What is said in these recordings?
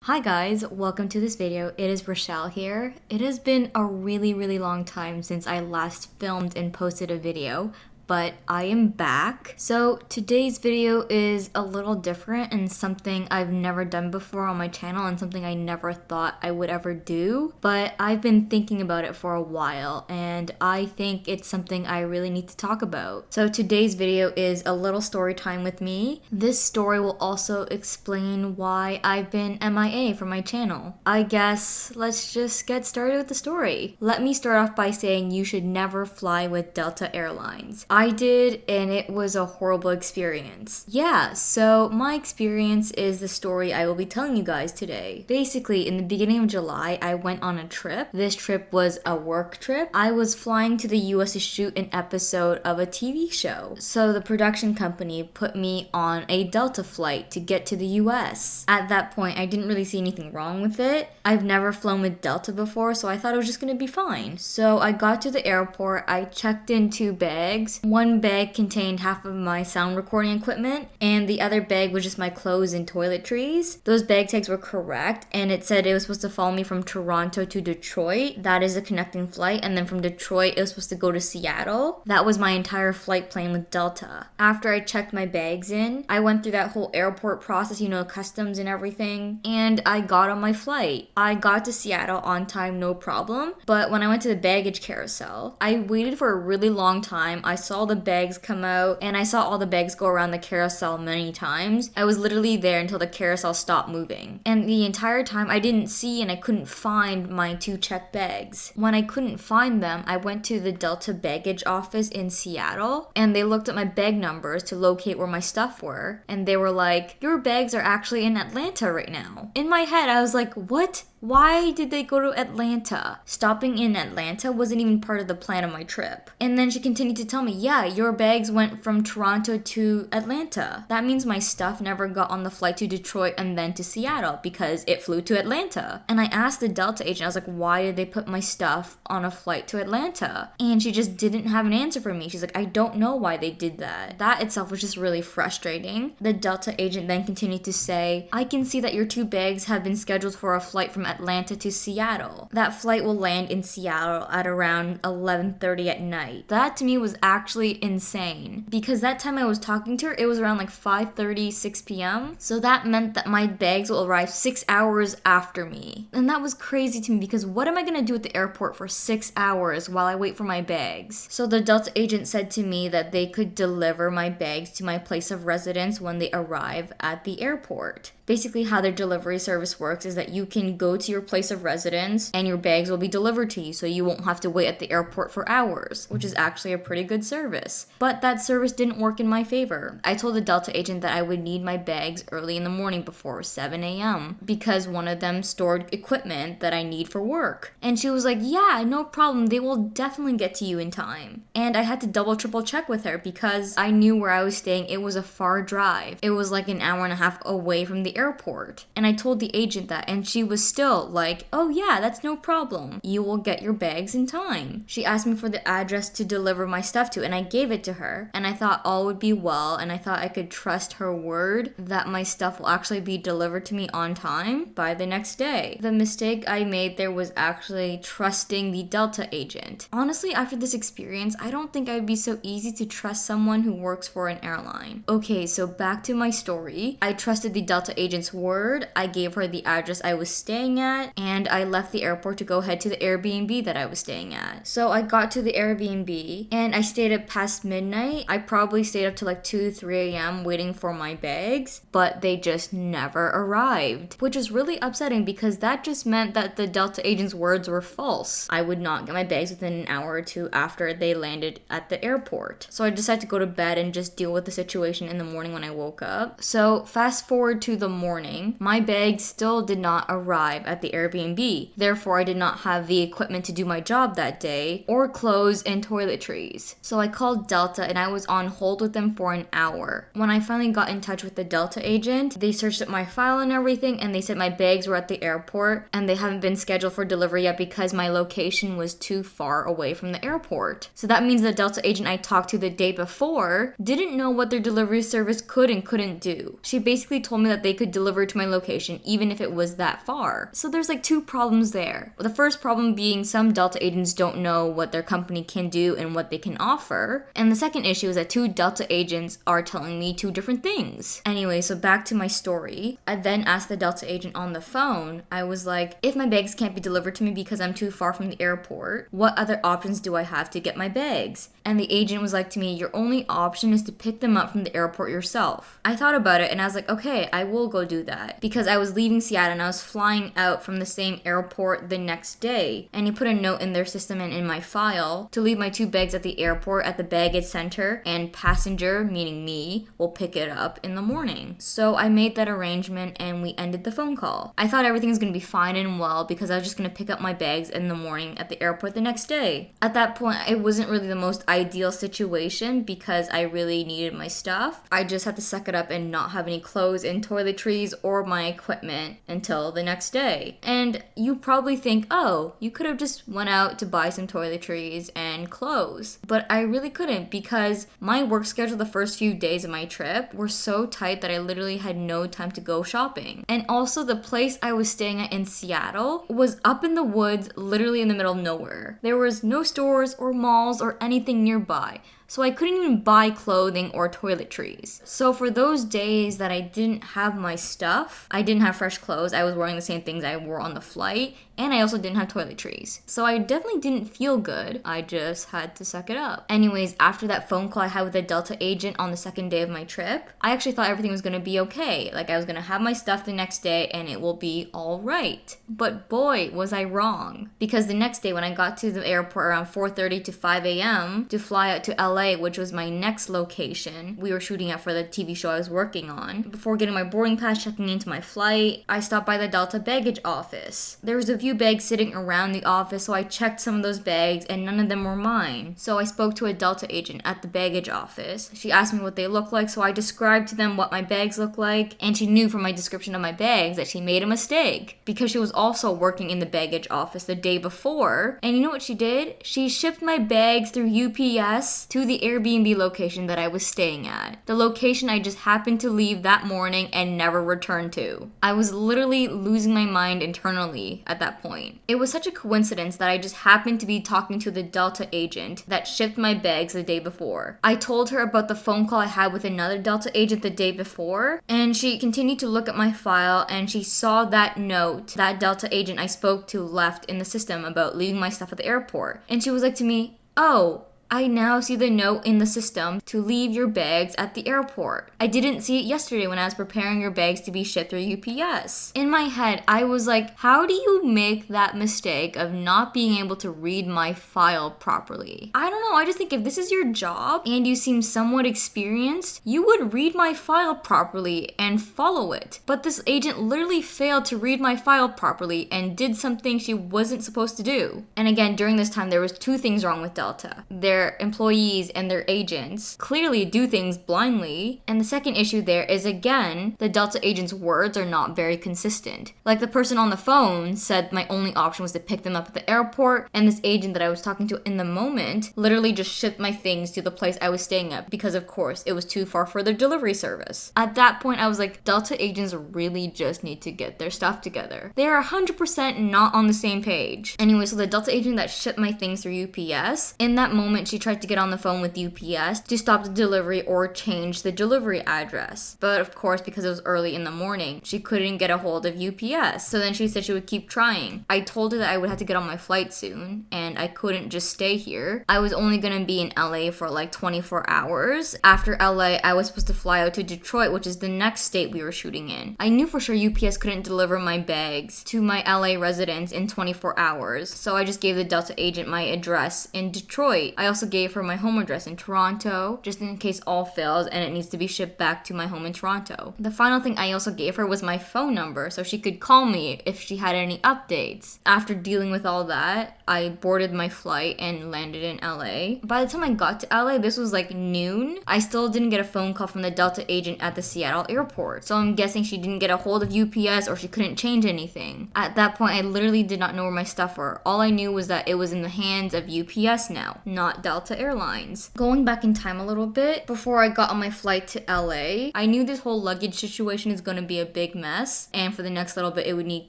Hi guys, welcome to this video. It is Rachelle here. It has been a really long time since I last filmed and posted a video, but I am back. So today's video is a little different and something I've never done before on my channel and something I never thought I would ever do, but I've been thinking about it for a while and I think it's something I really need to talk about. So today's video is a little story time with me. This story will also explain why I've been MIA from my channel. I guess let's just get started with the story. Let me start off by saying you should never fly with Delta Airlines. I did, and it was a horrible experience. Yeah, so my experience is the story I will be telling you guys today. Basically, in the beginning of July, I went on a trip. This trip was a work trip. I was flying to the US to shoot an episode of a TV show. So the production company put me on a Delta flight to get to the US. At that point, I didn't really see anything wrong with it. I've never flown with Delta before, so I thought it was just gonna be fine. So I got to the airport, I checked in 2 bags. One bag contained half of my sound recording equipment, and the other bag was just my clothes and toiletries. Those bag tags were correct, and it said it was supposed to follow me from Toronto to Detroit. That is a connecting flight, and then from Detroit, it was supposed to go to Seattle. That was my entire flight plan with Delta. After I checked my bags in, I went through that whole airport process, customs and everything, and I got on my flight. I got to Seattle on time, no problem, but when I went to the baggage carousel, I waited for a really long time. I saw the bags come out, and I saw all the bags go around the carousel many times. I was literally there until the carousel stopped moving. And the entire time, I didn't see and I couldn't find my 2 checked bags. When I couldn't find them, I went to the Delta baggage office in Seattle, and they looked at my bag numbers to locate where my stuff were, and they were like, "Your bags are actually in Atlanta right now." In my head, I was like, what? Why did they go to Atlanta? Stopping in Atlanta wasn't even part of the plan of my trip. And then she continued to tell me, yeah, your bags went from Toronto to Atlanta. That means my stuff never got on the flight to Detroit and then to Seattle because it flew to Atlanta. And I asked the Delta agent, I was like, why did they put my stuff on a flight to Atlanta? And she just didn't have an answer for me. She's like, I don't know why they did that. That itself was just really frustrating. The Delta agent then continued to say, I can see that your 2 bags have been scheduled for a flight from Atlanta to Seattle. That flight will land in Seattle at around 11:30 at night. That to me was actually insane because that time I was talking to her, it was around like 5:30, 6 p.m. So that meant that my bags will arrive 6 hours after me. And that was crazy to me because what am I gonna do at the airport for 6 hours while I wait for my bags? So the Delta agent said to me that they could deliver my bags to my place of residence when they arrive at the airport. Basically, how their delivery service works is that you can go to your place of residence and your bags will be delivered to you, so you won't have to wait at the airport for hours, which is actually a pretty good service. But that service didn't work in my favor. I told the Delta agent that I would need my bags early in the morning before 7 a.m. because one of them stored equipment that I need for work. And she was like, yeah, no problem, they will definitely get to you in time. And I had to triple check with her because I knew where I was staying. It was a far drive. It was like an hour and a half away from the airport. And I told the agent that, and she was still like, oh yeah, that's no problem. You will get your bags in time. She asked me for the address to deliver my stuff to, and I gave it to her. And I thought all would be well, and I thought I could trust her word that my stuff will actually be delivered to me on time by the next day. The mistake I made there was actually trusting the Delta agent. Honestly, after this experience, I don't think I'd be so easy to trust someone who works for an airline. Okay, so back to my story. I trusted the Delta agent's word. I gave her the address I was staying at, and I left the airport to go head to the Airbnb that I was staying at. So I got to the Airbnb, and I stayed up past midnight. I probably stayed up to like 2, 3 a.m. waiting for my bags, but they just never arrived, which is really upsetting because that just meant that the Delta agent's words were false. I would not get my bags within an hour or 2 after they landed at the airport. So I decided to go to bed and just deal with the situation in the morning when I woke up. So fast forward to the morning, my bags still did not arrive at the Airbnb. Therefore, I did not have the equipment to do my job that day, or clothes and toiletries. So I called Delta and I was on hold with them for an hour. When I finally got in touch with the Delta agent, they searched up my file and everything, and they said my bags were at the airport and they haven't been scheduled for delivery yet because my location was too far away from the airport. So that means the Delta agent I talked to the day before didn't know what their delivery service could and couldn't do. She basically told me that they could could deliver to my location even if it was that far. So there's like two problems there. The first problem being some Delta agents don't know what their company can do and what they can offer. And the second issue is that two Delta agents are telling me two different things. Anyway, so back to my story. I then asked the Delta agent on the phone, I was like, if my bags can't be delivered to me because I'm too far from the airport, what other options do I have to get my bags? And the agent was like to me, your only option is to pick them up from the airport yourself. I thought about it and I was like, okay, I will go do that. Because I was leaving Seattle and I was flying out from the same airport the next day. And he put a note in their system and in my file to leave my two bags at the airport at the baggage center, and passenger, meaning me, will pick it up in the morning. So I made that arrangement and we ended the phone call. I thought everything was going to be fine and well because I was just going to pick up my bags in the morning at the airport the next day. At that point, it wasn't really the most ideal situation because I really needed my stuff. I just had to suck it up and not have any clothes and toiletries or my equipment until the next day. And you probably think, oh, you could have just went out to buy some toiletries and clothes. But I really couldn't because my work schedule the first few days of my trip were so tight that I literally had no time to go shopping. And also the place I was staying at in Seattle was up in the woods, literally in the middle of nowhere. There was no stores or malls or anything nearby. So I couldn't even buy clothing or toiletries. So for those days that I didn't have my stuff, I didn't have fresh clothes, I was wearing the same things I wore on the flight, and I also didn't have toiletries. So I definitely didn't feel good. I just had to suck it up. Anyways, after that phone call I had with a Delta agent on the second day of my trip, I actually thought everything was gonna be okay. Like I was gonna have my stuff the next day and it will be all right. But boy, was I wrong. Because the next day when I got to the airport around 4:30 to 5 a.m. to fly out to LA, which was my next location we were shooting at for the TV show I was working on, before getting my boarding pass, checking into my flight, I stopped by the Delta baggage office. There was a few bags sitting around the office, so I checked some of those bags and none of them were mine. So I spoke to a Delta agent at the baggage office. She asked me what they look like, so I described to them what my bags look like, and she knew from my description of my bags that she made a mistake because she was also working in the baggage office the day before. And you know what she did? She shipped my bags through UPS to the Airbnb location that I was staying at. The location I just happened to leave that morning and never returned to. I was literally losing my mind internally at that point. It was such a coincidence that I just happened to be talking to the Delta agent that shipped my bags the day before. I told her about the phone call I had with another Delta agent the day before, and she continued to look at my file and she saw that note that Delta agent I spoke to left in the system about leaving my stuff at the airport. And she was like to me, oh, I now see the note in the system to leave your bags at the airport. I didn't see it yesterday when I was preparing your bags to be shipped through UPS. In my head, I was like, how do you make that mistake of not being able to read my file properly? I don't know, I just think if this is your job and you seem somewhat experienced, you would read my file properly and follow it. But this agent literally failed to read my file properly and did something she wasn't supposed to do. And again, during this time, there was two things wrong with Delta. Their employees and their agents clearly do things blindly. And the second issue there is, again, the Delta agent's words are not very consistent. Like the person on the phone said my only option was to pick them up at the airport, and this agent that I was talking to in the moment literally just shipped my things to the place I was staying at because, of course, it was too far for their delivery service. At that point, I was like, Delta agents really just need to get their stuff together. They are 100% not on the same page. Anyway, so the Delta agent that shipped my things through UPS, in that moment, she tried to get on the phone with UPS to stop the delivery or change the delivery address. But of course, because it was early in the morning, she couldn't get a hold of UPS. So then she said she would keep trying. I told her that I would have to get on my flight soon and I couldn't just stay here. I was only gonna be in LA for like 24 hours. After LA, I was supposed to fly out to Detroit, which is the next state we were shooting in. I knew for sure UPS couldn't deliver my bags to my LA residence in 24 hours. So I just gave the Delta agent my address in Detroit. I also gave her my home address in Toronto, just in case all fails and it needs to be shipped back to my home in Toronto. The final thing I also gave her was my phone number so she could call me if she had any updates. After dealing with all that, I boarded my flight and landed in LA. By the time I got to LA, this was like noon. I still didn't get a phone call from the Delta agent at the Seattle airport. So I'm guessing she didn't get a hold of UPS or she couldn't change anything. At that point, I literally did not know where my stuff were. All I knew was that it was in the hands of UPS now, not Delta Airlines. Going back in time a little bit, before I got on my flight to LA, I knew this whole luggage situation is going to be a big mess, and for the next little bit, it would need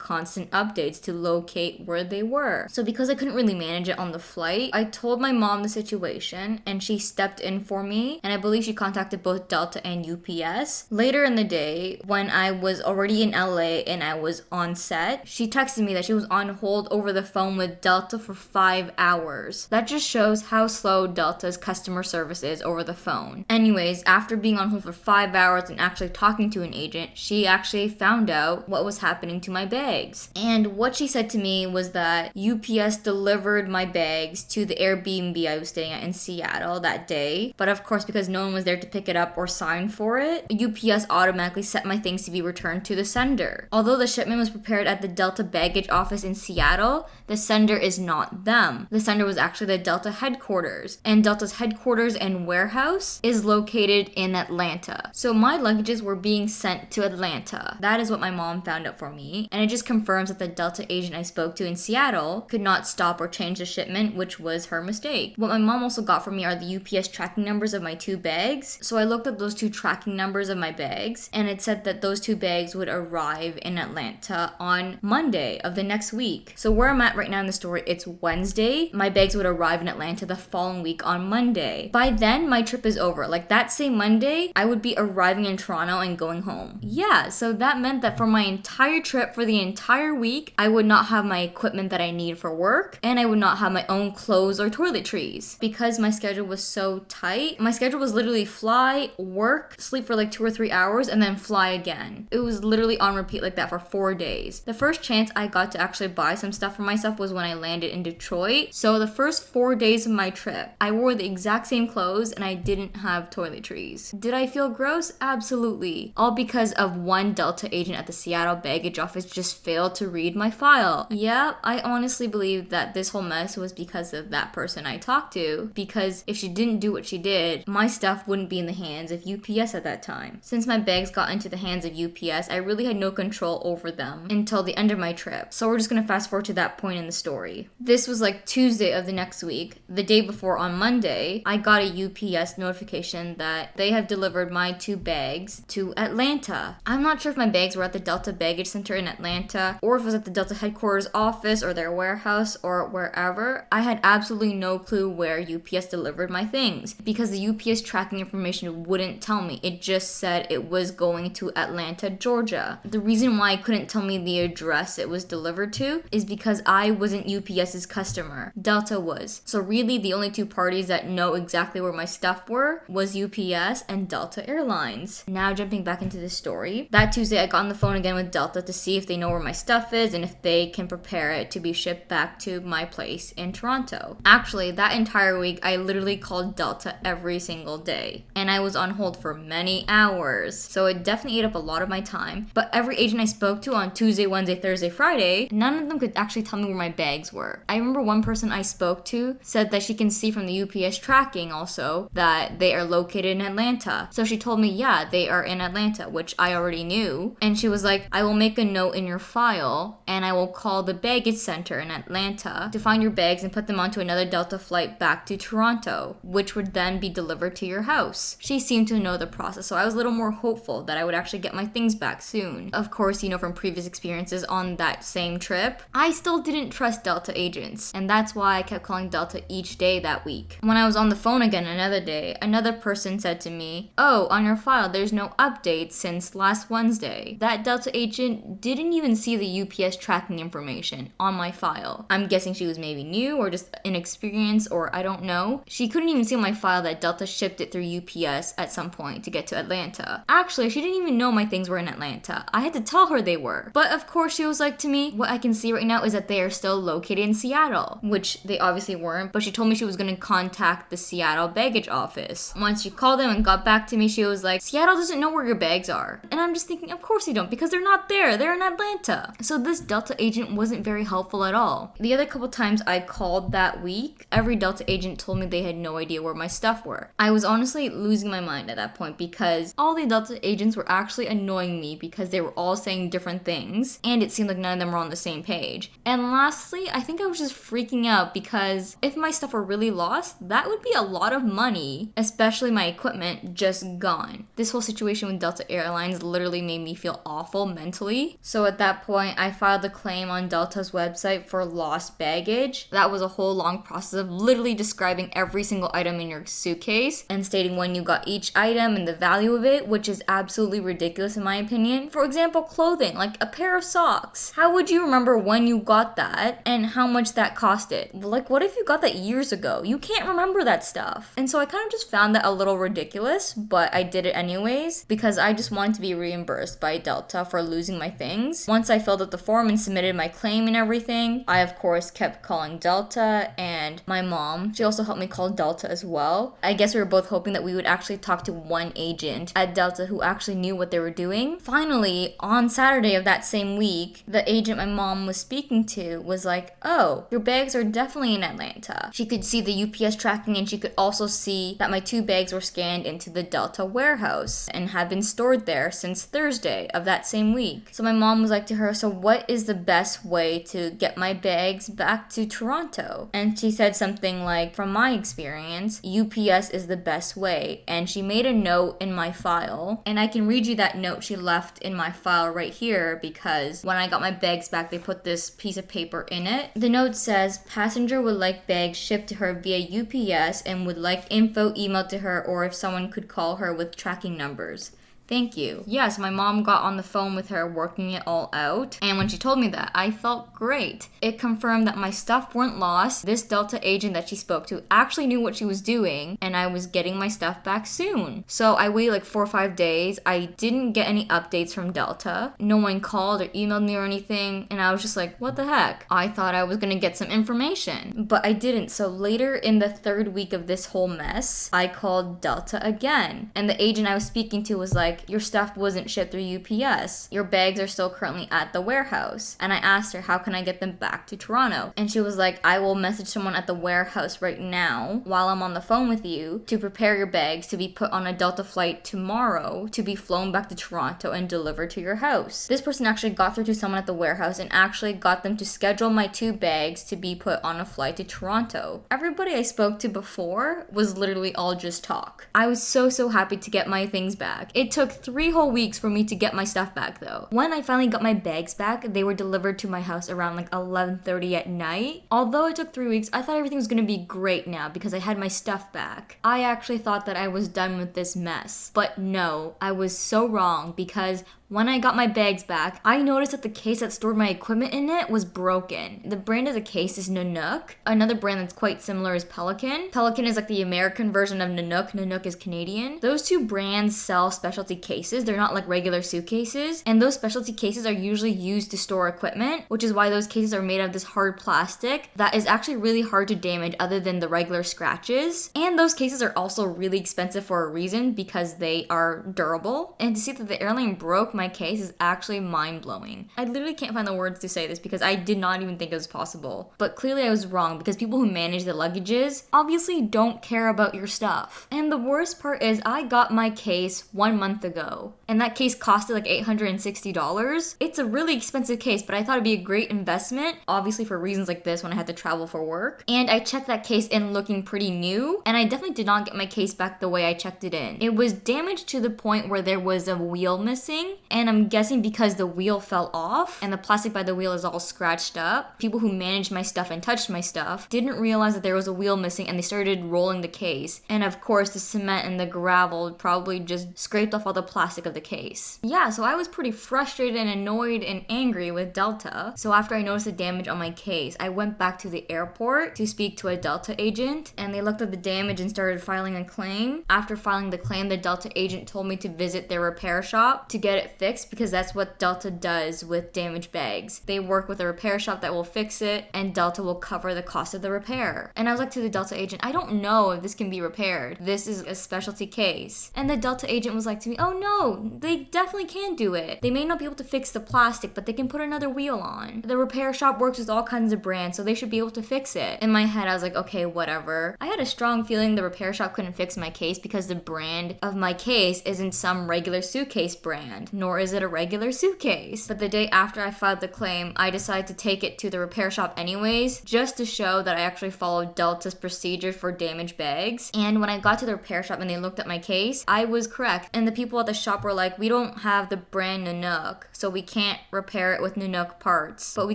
constant updates to locate where they were. So because I couldn't really manage it on the flight, I told my mom the situation, and she stepped in for me, and I believe she contacted both Delta and UPS. Later in the day, when I was already in LA and I was on set, she texted me that she was on hold over the phone with Delta for 5 hours. That just shows how slow Delta's customer service is over the phone. Anyways, after being on hold for 5 hours and actually talking to an agent, she actually found out what was happening to my bags. And what she said to me was that UPS delivered my bags to the Airbnb I was staying at in Seattle that day. But of course, because no one was there to pick it up or sign for it, UPS automatically set my things to be returned to the sender. Although the shipment was prepared at the Delta baggage office in Seattle, the sender is not them. The sender was actually the Delta headquarters, and Delta's headquarters and warehouse is located in Atlanta. So my luggages were being sent to Atlanta. That is what my mom found out for me, and it just confirms that the Delta agent I spoke to in Seattle could not stop or change the shipment, which was her mistake. What my mom also got for me are the UPS tracking numbers of my 2 bags. So I looked up those 2 tracking numbers of my bags, and it said that those 2 bags would arrive in Atlanta on Monday of the next week. So where I'm at right now in the story, it's Wednesday. My bags would arrive in Atlanta the following week on Monday. By then, my trip is over. Like that same Monday, I would be arriving in Toronto and going home. Yeah, so that meant that for my entire trip, for the entire week, I would not have my equipment that I need for work, and I would not have my own clothes or toiletries. Because my schedule was so tight, my schedule was literally fly, work, sleep for like 2 or 3 hours, and then fly again. It was literally on repeat like that for 4 days. The first chance I got to actually buy some stuff for myself was when I landed in Detroit. So the first 4 days of my trip, I wore the exact same clothes and I didn't have toiletries. Did I feel gross? Absolutely. All because of one Delta agent at the Seattle baggage office just failed to read my file. Yeah, I honestly believe that this whole mess was because of that person I talked to, because if she didn't do what she did, my stuff wouldn't be in the hands of UPS at that time. Since my bags got into the hands of UPS, I really had no control over them until the end of my trip. So we're just gonna fast forward to that point in the story. This was like Tuesday of the next week. The day before, on Monday, I got a UPS notification that they have delivered my 2 bags to Atlanta. I'm not sure if my bags were at the Delta baggage center in Atlanta, or if it was at the Delta headquarters office or their warehouse or wherever. I had absolutely no clue where UPS delivered my things, because the UPS tracking information wouldn't tell me. It just said it was going to Atlanta, Georgia. The reason why it couldn't tell me the address it was delivered to is because I wasn't UPS's customer. Delta was. So really the only 2 parties that know exactly where my stuff were was UPS and Delta Airlines. Now jumping back into the story. That Tuesday I got on the phone again with Delta to see if they know where my stuff is and if they can prepare it to be shipped back to my place in Toronto. Actually, that entire week I literally called Delta every single day, and I was on hold for many hours. So it definitely ate up a lot of my time. But every agent I spoke to on Tuesday, Wednesday, Thursday, Friday, none of them could actually tell me where my bags were. I remember one person I spoke to said that she can see from the UPS tracking also that they are located in Atlanta. So she told me, yeah, they are in Atlanta, which I already knew. And she was like, I will make a note in your file and I will call the baggage center in Atlanta to find your bags and put them onto another Delta flight back to Toronto, which would then be delivered to your house. She seemed to know the process, so I was a little more hopeful that I would actually get my things back soon. Of course, you know, from previous experiences on that same trip, I still didn't trust Delta agents, and that's why I kept calling Delta each day that week. When I was on the phone again another day, another person said to me, oh, on your file there's no update since last Wednesday. That Delta agent didn't even see the UPS tracking information on my file. I'm guessing she was maybe new or just inexperienced, or I don't know. She couldn't even see on my file that Delta shipped it through UPS at some point to get to Atlanta. Actually, she didn't even know my things were in Atlanta. I had to tell her they were. But of course she was like to me, what I can see right now is that they are still located in Seattle, which they obviously weren't, but she told me she was going to contact the Seattle baggage office. Once she called them and got back to me, she was like, Seattle doesn't know where your bags are. And I'm just thinking, of course they don't, because they're not there. They're in Atlanta. So this Delta agent wasn't very helpful at all. The other couple times I called that week, every Delta agent told me they had no idea where my stuff were. I was honestly losing my mind at that point because all the Delta agents were actually annoying me because they were all saying different things and it seemed like none of them were on the same page. And lastly, I think I was just freaking out because if my stuff were really totally lost, that would be a lot of money, especially my equipment just gone. This whole situation with Delta Airlines literally made me feel awful mentally. So at that point, I filed a claim on Delta's website for lost baggage. That was a whole long process of literally describing every single item in your suitcase and stating when you got each item and the value of it, which is absolutely ridiculous in my opinion. For example, clothing, like a pair of socks. How would you remember when you got that and how much that costed? Like, what if you got that years ago? You can't remember that stuff. And so I kind of just found that a little ridiculous, but I did it anyways because I just wanted to be reimbursed by Delta for losing my things. Once I filled out the form and submitted my claim and everything, I of course kept calling Delta, and my mom, she also helped me call Delta as well. I guess we were both hoping that we would actually talk to one agent at Delta who actually knew what they were doing. Finally, on Saturday of that same week, the agent my mom was speaking to was like, oh, your bags are definitely in Atlanta. She could see the UPS tracking, and she could also see that my 2 bags were scanned into the Delta warehouse and had been stored there since Thursday of that same week. So my mom was like to her, so what is the best way to get my bags back to Toronto? And she said something like, from my experience, UPS is the best way. And she made a note in my file, and I can read you that note she left in my file right here because when I got my bags back, they put this piece of paper in it. The note says, passenger would like bags shipped to her via UPS and would like info emailed to her, or if someone could call her with tracking numbers. Thank you. Yes, my mom got on the phone with her working it all out, and when she told me that, I felt great. It confirmed that my stuff weren't lost. This Delta agent that she spoke to actually knew what she was doing, and I was getting my stuff back soon. So I waited like 4 or 5 days. I didn't get any updates from Delta. No one called or emailed me or anything, and I was just like, what the heck? I thought I was gonna get some information, but I didn't. So later in the 3rd week of this whole mess, I called Delta again, and the agent I was speaking to was like, your stuff wasn't shipped through UPS. Your bags are still currently at the warehouse. And I asked her, how can I get them back to Toronto? And she was like, I will message someone at the warehouse right now while I'm on the phone with you to prepare your bags to be put on a Delta flight tomorrow to be flown back to Toronto and delivered to your house. This person actually got through to someone at the warehouse and actually got them to schedule my 2 bags to be put on a flight to Toronto. Everybody I spoke to before was literally all just talk. I was so happy to get my things back. It took 3 whole weeks for me to get my stuff back though. When I finally got my bags back, they were delivered to my house around like 11:30 at night. Although it took 3 weeks, I thought everything was gonna be great now because I had my stuff back. I actually thought that I was done with this mess. But no, I was so wrong because when I got my bags back, I noticed that the case that stored my equipment in it was broken. The brand of the case is Nanook. Another brand that's quite similar is Pelican. Pelican is like the American version of Nanook. Nanook is Canadian. Those 2 brands sell specialty cases. They're not like regular suitcases. And those specialty cases are usually used to store equipment, which is why those cases are made of this hard plastic that is actually really hard to damage other than the regular scratches. And those cases are also really expensive for a reason because they are durable. And to see that the airline broke my case is actually mind-blowing. I literally can't find the words to say this because I did not even think it was possible. But clearly I was wrong because people who manage the luggages obviously don't care about your stuff. And the worst part is I got my case 1 month ago, and that case costed like $860. It's a really expensive case, but I thought it'd be a great investment, obviously for reasons like this when I had to travel for work. And I checked that case in looking pretty new, and I definitely did not get my case back the way I checked it in. It was damaged to the point where there was a wheel missing, and I'm guessing because the wheel fell off and the plastic by the wheel is all scratched up, people who managed my stuff and touched my stuff didn't realize that there was a wheel missing, and they started rolling the case. And of course the cement and the gravel probably just scraped off all the plastic of the case. Yeah, so I was pretty frustrated and annoyed and angry with Delta. So after I noticed the damage on my case, I went back to the airport to speak to a Delta agent, and they looked at the damage and started filing a claim. After filing the claim, the Delta agent told me to visit their repair shop to get it fixed because that's what Delta does with damaged bags. They work with a repair shop that will fix it, and Delta will cover the cost of the repair. And I was like to the Delta agent, I don't know if this can be repaired. This is a specialty case. And the Delta agent was like to me, oh no, they definitely can do it. They may not be able to fix the plastic, but they can put another wheel on. The repair shop works with all kinds of brands, so they should be able to fix it. In my head, I was like, okay, whatever. I had a strong feeling the repair shop couldn't fix my case because the brand of my case isn't some regular suitcase brand, nor nor is it a regular suitcase. But the day after I filed the claim, I decided to take it to the repair shop anyways, just to show that I actually followed Delta's procedure for damaged bags. And when I got to the repair shop and they looked at my case, I was correct. And the people at the shop were like, we don't have the brand Nanook, so we can't repair it with Nanook parts, but we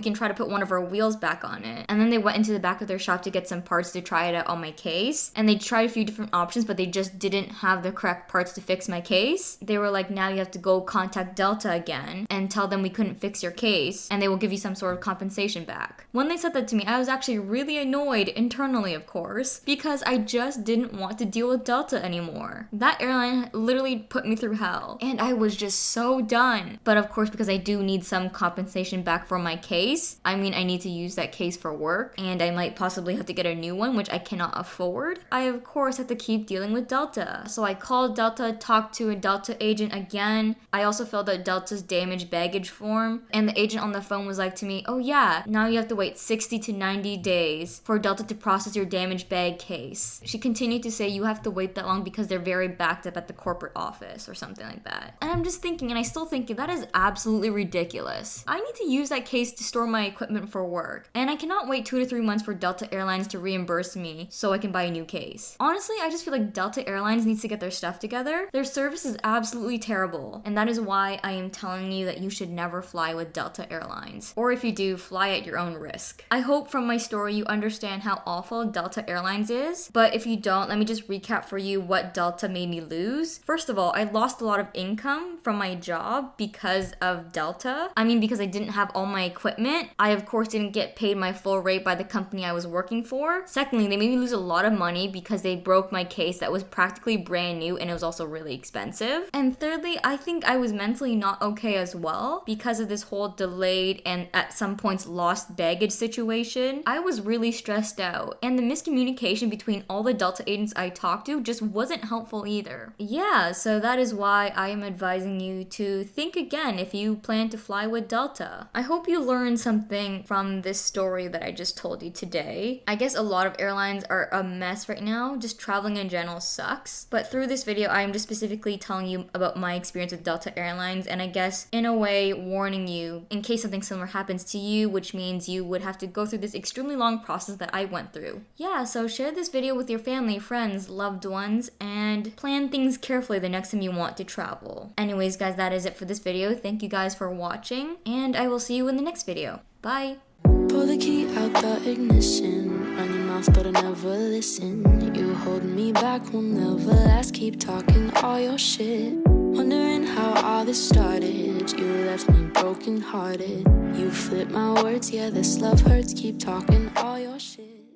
can try to put one of our wheels back on it. And then they went into the back of their shop to get some parts to try it out on my case. And they tried a few different options, but they just didn't have the correct parts to fix my case. They were like, now you have to go contact Delta again and tell them we couldn't fix your case, and they will give you some sort of compensation back. When they said that to me, I was actually really annoyed internally, of course, because I just didn't want to deal with Delta anymore. That airline literally put me through hell, and I was just so done. But of course, because I do need some compensation back for my case, I mean, I need to use that case for work, and I might possibly have to get a new one, which I cannot afford. I, of course, have to keep dealing with Delta. So I called Delta, talked to a Delta agent again. I also filled out Delta's damaged baggage form, and the agent on the phone was like to me, oh yeah, now you have to wait 60 to 90 days for Delta to process your damaged bag case. She continued to say you have to wait that long because they're very backed up at the corporate office or something like that. And I'm just thinking, and I still think, that is absolutely ridiculous. I need to use that case to store my equipment for work, and I cannot wait 2 to 3 months for Delta Airlines to reimburse me so I can buy a new case. Honestly, I just feel like Delta Airlines needs to get their stuff together. Their service is absolutely terrible, and that is why I am telling you that you should never fly with Delta Airlines. Or if you do, fly at your own risk. I hope from my story you understand how awful Delta Airlines is, but if you don't, let me just recap for you what Delta made me lose. First of all, I lost a lot of income from my job because of Delta. I mean, because I didn't have all my equipment. I, of course, didn't get paid my full rate by the company I was working for. Secondly, they made me lose a lot of money because they broke my case that was practically brand new, and it was also really expensive. And thirdly, I think I was mentally not okay as well because of this whole delayed and at some points lost baggage situation. I was really stressed out, and the miscommunication between all the Delta agents I talked to just wasn't helpful either. Yeah, so that is why I am advising you to think again if you plan to fly with Delta. I hope you learned something from this story that I just told you today. I guess a lot of airlines are a mess right now. Just traveling in general sucks. But through this video, I am just specifically telling you about my experience with Delta Airlines, and I guess in a way warning you in case something similar happens to you, which means you would have to go through this extremely long process that I went through. Yeah, so share this video with your family, friends, loved ones, and plan things carefully the next time you want to travel. Anyways, guys, that is it for this video. Thank you guys for watching, and I will see you in the next video. Bye! Pull the key out the ignition. Run your mouth but I never listen. You hold me back, will never last. Keep talking all your shit. Wondering how all this started. You left me broken hearted. You flip my words, yeah, this love hurts. Keep talking all your shit.